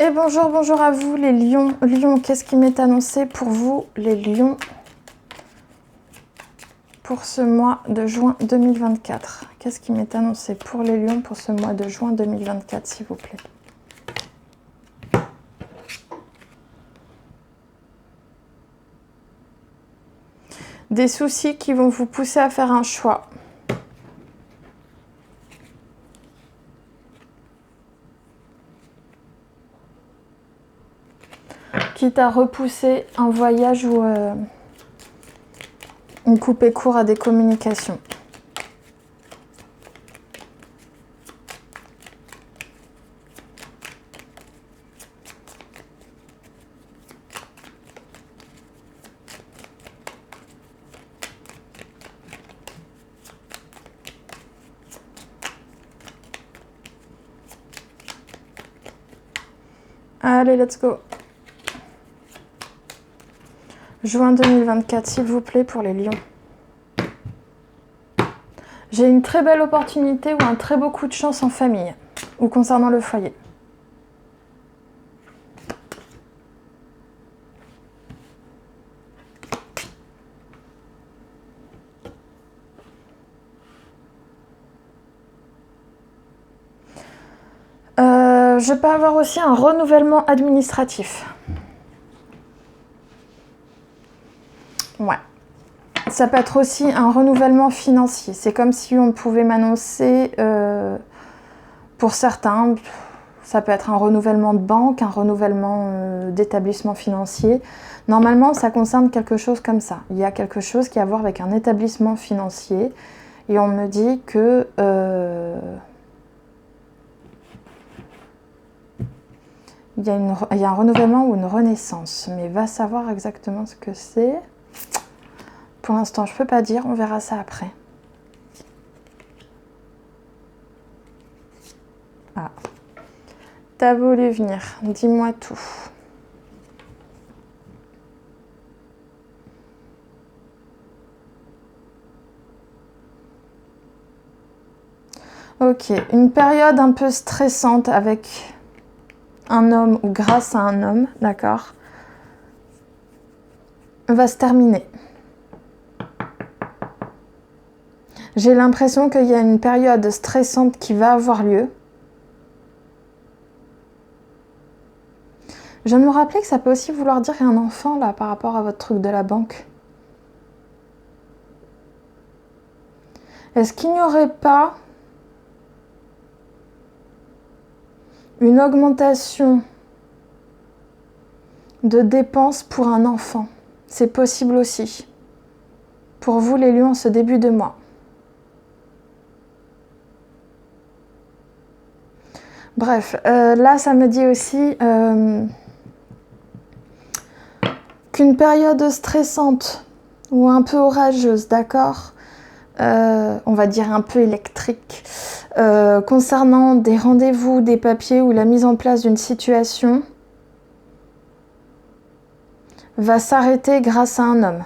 Et bonjour, bonjour à vous les lions. Lions, qu'est-ce qui m'est annoncé pour vous les lions pour ce mois de juin 2024? Qu'est-ce qui m'est annoncé pour les lions pour ce mois de juin 2024, s'il vous plaît? Des soucis qui vont vous pousser à faire un choix. Quitte à repousser un voyage ou couper court à des communications. Allez, let's go. Juin 2024, s'il vous plaît, pour les lions. J'ai une très belle opportunité ou un très beau coup de chance en famille ou concernant le foyer. Je peux avoir aussi un renouvellement administratif. Ouais. Ça peut être aussi un renouvellement financier. C'est comme si on pouvait m'annoncer, pour certains, ça peut être un renouvellement de banque, un renouvellement d'établissement financier. Normalement, ça concerne quelque chose comme ça. Il y a quelque chose qui a à voir avec un établissement financier. Et on me dit que... il y a un renouvellement ou une renaissance. Mais va savoir exactement ce que c'est. Pour l'instant, je ne peux pas dire. On verra ça après. Ah. T'as voulu venir. Dis-moi tout. Ok. Une période un peu stressante avec un homme ou grâce à un homme, d'accord, va se terminer. J'ai l'impression qu'il y a une période stressante qui va avoir lieu. Je viens de me rappeler que ça peut aussi vouloir dire un enfant, là, par rapport à votre truc de la banque. Est-ce qu'il n'y aurait pas une augmentation de dépenses pour un enfant? C'est possible aussi. Pour vous, les lions, en ce début de mois. Bref, là, ça me dit aussi qu'une période stressante ou un peu orageuse, d'accord, on va dire un peu électrique, concernant des rendez-vous, des papiers ou la mise en place d'une situation, va s'arrêter grâce à un homme.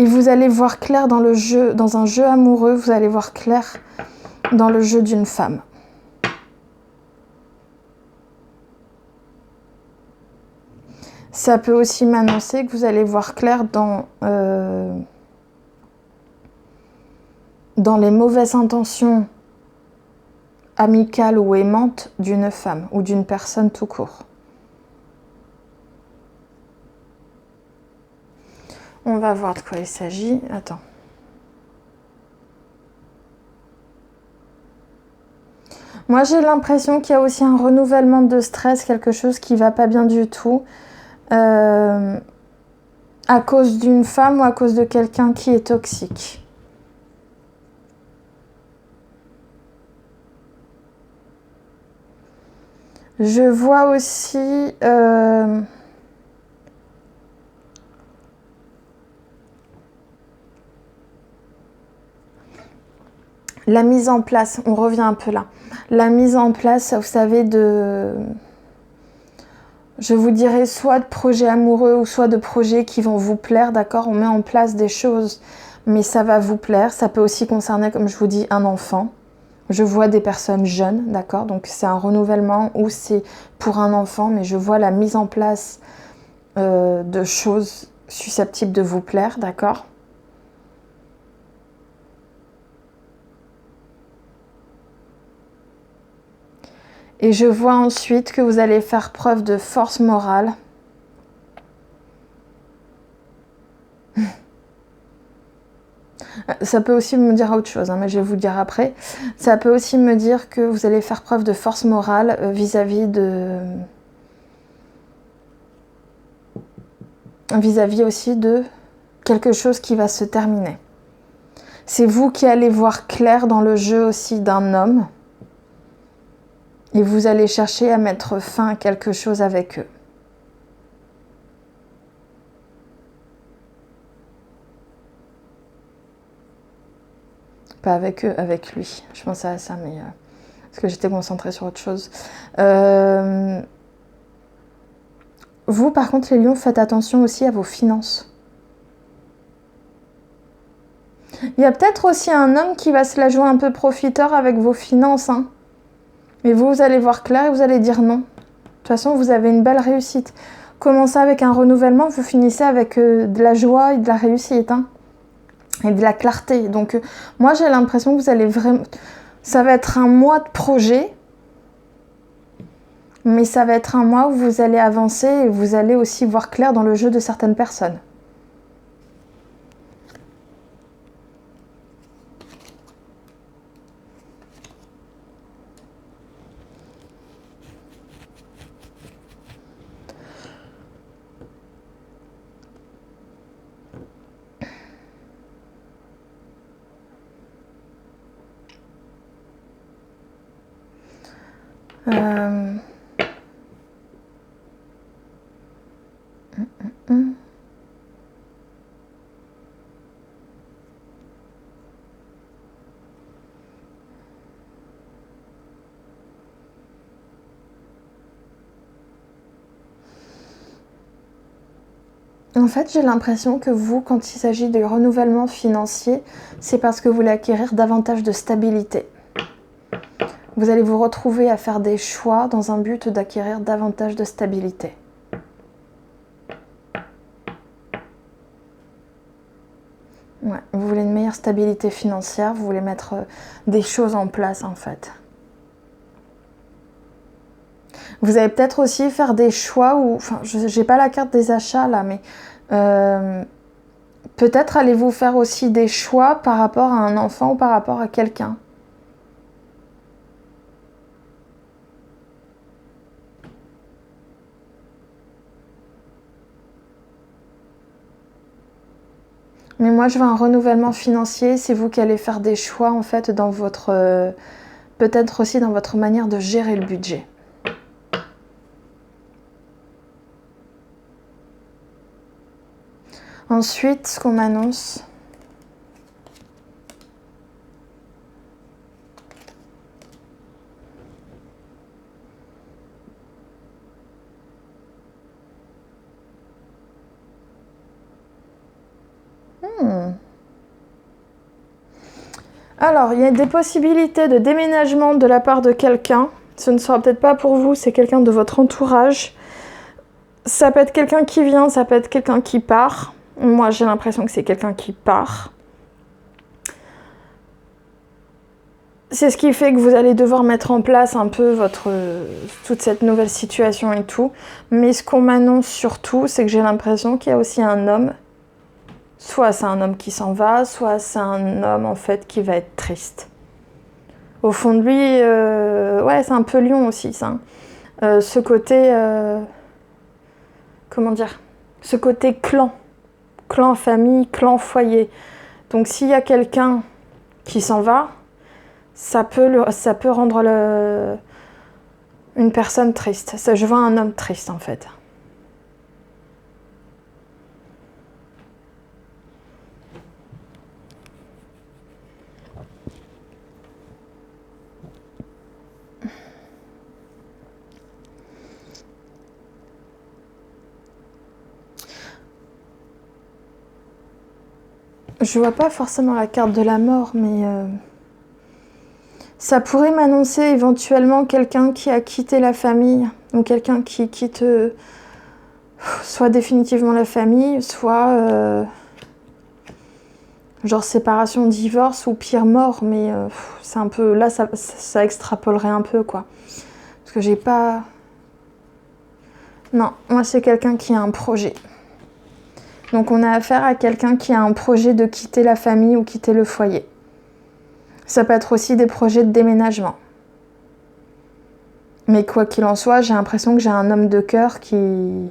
Et vous allez voir clair dans le jeu, dans un jeu amoureux, vous allez voir clair dans le jeu d'une femme. Ça peut aussi m'annoncer que vous allez voir clair dans les mauvaises intentions amicales ou aimantes d'une femme ou d'une personne tout court. On va voir de quoi il s'agit. Attends. Moi, j'ai l'impression qu'il y a aussi un renouvellement de stress, quelque chose qui ne va pas bien du tout. À cause d'une femme ou à cause de quelqu'un qui est toxique. Je vois aussi... La mise en place, on revient un peu là. La mise en place, vous savez, je vous dirais soit de projets amoureux ou soit de projets qui vont vous plaire, d'accord? On met en place des choses, mais ça va vous plaire. Ça peut aussi concerner, comme je vous dis, un enfant. Je vois des personnes jeunes, d'accord? Donc c'est un renouvellement ou c'est pour un enfant, mais je vois la mise en place de choses susceptibles de vous plaire, d'accord? Et je vois ensuite que vous allez faire preuve de force morale. Ça peut aussi me dire autre chose, hein, mais je vais vous le dire après. Ça peut aussi me dire que vous allez faire preuve de force morale vis-à-vis aussi de quelque chose qui va se terminer. C'est vous qui allez voir clair dans le jeu aussi d'un homme. Et vous allez chercher à mettre fin à quelque chose avec eux. Pas avec eux, avec lui. Je pensais à ça, mais parce que j'étais concentrée sur autre chose. Vous, par contre, les lions, faites attention aussi à vos finances. Il y a peut-être aussi un homme qui va se la jouer un peu profiteur avec vos finances. Hein. Et vous allez voir clair et vous allez dire non. De toute façon, vous avez une belle réussite. Commencez avec un renouvellement, vous finissez avec de la joie et de la réussite. Hein. Et de la clarté. Donc, moi, j'ai l'impression que vous allez vraiment... Ça va être un mois de projet, mais ça va être un mois où vous allez avancer et vous allez aussi voir clair dans le jeu de certaines personnes. En fait, j'ai l'impression que vous, quand il s'agit de renouvellement financier, c'est parce que vous voulez acquérir davantage de stabilité. Vous allez vous retrouver à faire des choix dans un but d'acquérir davantage de stabilité. Ouais, vous voulez une meilleure stabilité financière, vous voulez mettre des choses en place en fait. Vous allez peut-être aussi faire des choix où, enfin, je n'ai pas la carte des achats là, mais peut-être allez-vous faire aussi des choix par rapport à un enfant ou par rapport à quelqu'un. Mais moi, je veux un renouvellement financier. C'est vous qui allez faire des choix en fait dans votre, peut-être aussi dans votre manière de gérer le budget. Ensuite, ce qu'on m'annonce. Alors, il y a des possibilités de déménagement de la part de quelqu'un. Ce ne sera peut-être pas pour vous, c'est quelqu'un de votre entourage. Ça peut être quelqu'un qui vient, ça peut être quelqu'un qui part. Moi, j'ai l'impression que c'est quelqu'un qui part. C'est ce qui fait que vous allez devoir mettre en place un peu toute cette nouvelle situation et tout. Mais ce qu'on m'annonce surtout, c'est que j'ai l'impression qu'il y a aussi un homme. Soit c'est un homme qui s'en va, soit c'est un homme en fait qui va être triste. Au fond de lui, ouais, c'est un peu lion aussi, ça. Ce côté, comment dire, ce côté clan, clan famille, clan foyer. Donc s'il y a quelqu'un qui s'en va, ça peut rendre une personne triste. Je vois un homme triste en fait. Je vois pas forcément la carte de la mort, mais ça pourrait m'annoncer éventuellement quelqu'un qui a quitté la famille, ou quelqu'un qui quitte soit définitivement la famille, soit genre séparation, divorce, ou pire mort, mais c'est un peu... Là, ça extrapolerait un peu, quoi. Parce que j'ai pas... Non, moi c'est quelqu'un qui a un projet. Donc on a affaire à quelqu'un qui a un projet de quitter la famille ou quitter le foyer. Ça peut être aussi des projets de déménagement. Mais quoi qu'il en soit, j'ai l'impression que j'ai un homme de cœur que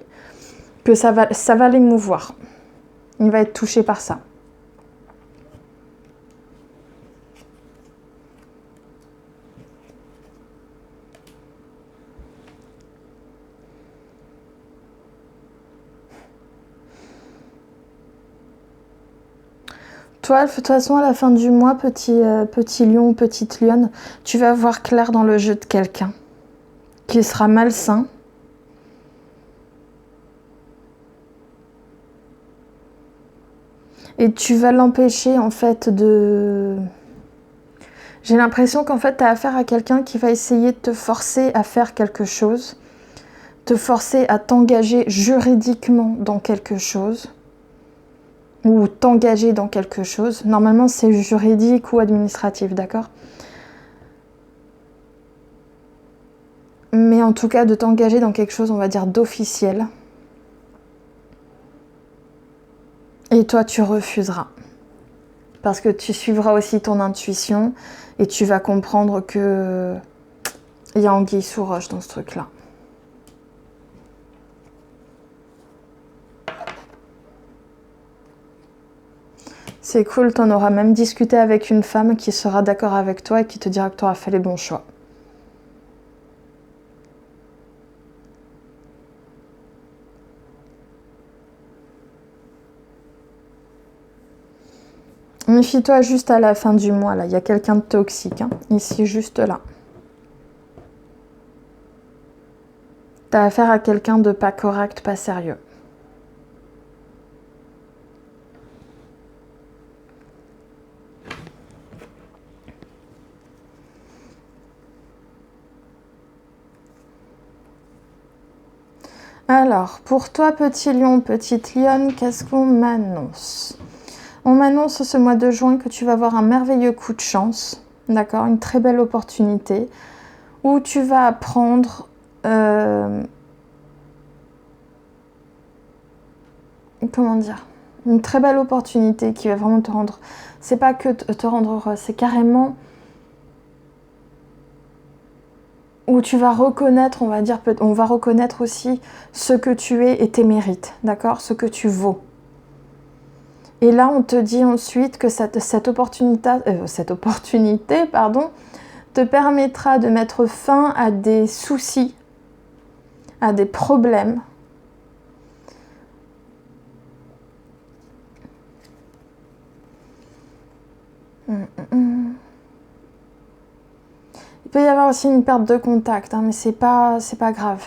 ça va l'émouvoir. Il va être touché par ça. Toi, de toute façon, à la fin du mois, petit lion ou petite lionne, tu vas voir clair dans le jeu de quelqu'un qui sera malsain. Et tu vas l'empêcher, en fait, de... J'ai l'impression qu'en fait, tu as affaire à quelqu'un qui va essayer de te forcer à faire quelque chose, te forcer à t'engager juridiquement dans quelque chose, ou t'engager dans quelque chose. Normalement, c'est juridique ou administratif, d'accord ? Mais en tout cas, de t'engager dans quelque chose, on va dire, d'officiel. Et toi, tu refuseras. Parce que tu suivras aussi ton intuition et tu vas comprendre que il y a anguille sous roche dans ce truc-là. C'est cool, t'en auras même discuté avec une femme qui sera d'accord avec toi et qui te dira que tu auras fait les bons choix. Méfie-toi juste à la fin du mois, là. Il y a quelqu'un de toxique, hein. Ici, juste là. T'as affaire à quelqu'un de pas correct, pas sérieux. Alors, pour toi, petit lion, petite lionne, qu'est-ce qu'on m'annonce ? On m'annonce ce mois de juin que tu vas avoir un merveilleux coup de chance, d'accord ? Une très belle opportunité, où tu vas apprendre... comment dire ? Une très belle opportunité qui va vraiment te rendre... C'est pas que te rendre heureux, c'est carrément... où tu vas reconnaître, on va dire, on va reconnaître aussi ce que tu es et tes mérites, d'accord ? Ce que tu vaux. Et là, on te dit ensuite que cette opportunité, te permettra de mettre fin à des soucis, à des problèmes. Il peut y avoir aussi une perte de contact, hein, mais c'est pas grave.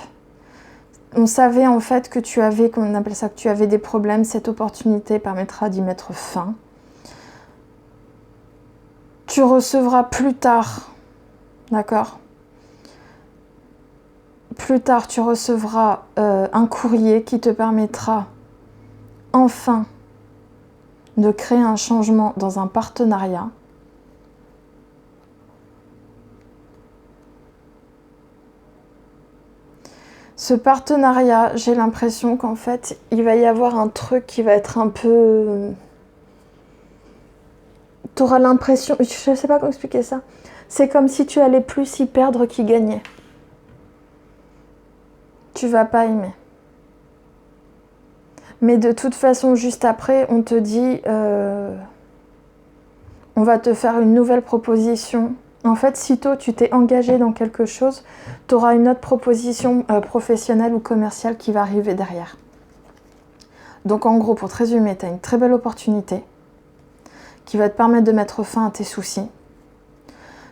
On savait en fait que tu avais, qu'on appelle ça, que tu avais des problèmes. Cette opportunité permettra d'y mettre fin. Tu recevras plus tard, d'accord ? Plus tard, tu recevras un courrier qui te permettra enfin de créer un changement dans un partenariat. Ce partenariat, j'ai l'impression qu'en fait, il va y avoir un truc qui va être un peu... Tu auras l'impression... Je ne sais pas comment expliquer ça. C'est comme si tu allais plus y perdre qu'y gagner. Tu vas pas aimer. Mais de toute façon, juste après, on te dit... on va te faire une nouvelle proposition. En fait, sitôt tu t'es engagé dans quelque chose, tu auras une autre proposition professionnelle ou commerciale qui va arriver derrière. Donc en gros, pour te résumer, tu as une très belle opportunité qui va te permettre de mettre fin à tes soucis.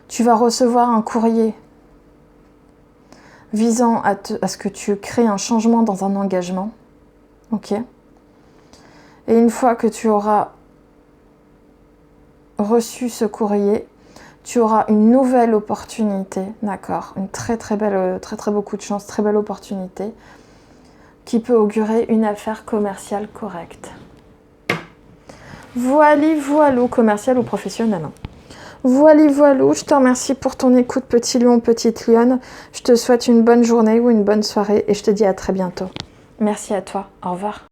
Tu vas recevoir un courrier visant à ce que tu crées un changement dans un engagement. Ok ? Et une fois que tu auras reçu ce courrier, tu auras une nouvelle opportunité, d'accord, une très belle, très beaucoup de chance, très belle opportunité qui peut augurer une affaire commerciale correcte. Voilou, commercial ou professionnel. Hein. Voilou, je te remercie pour ton écoute, petit lion, petite lionne. Je te souhaite une bonne journée ou une bonne soirée et je te dis à très bientôt. Merci à toi, au revoir.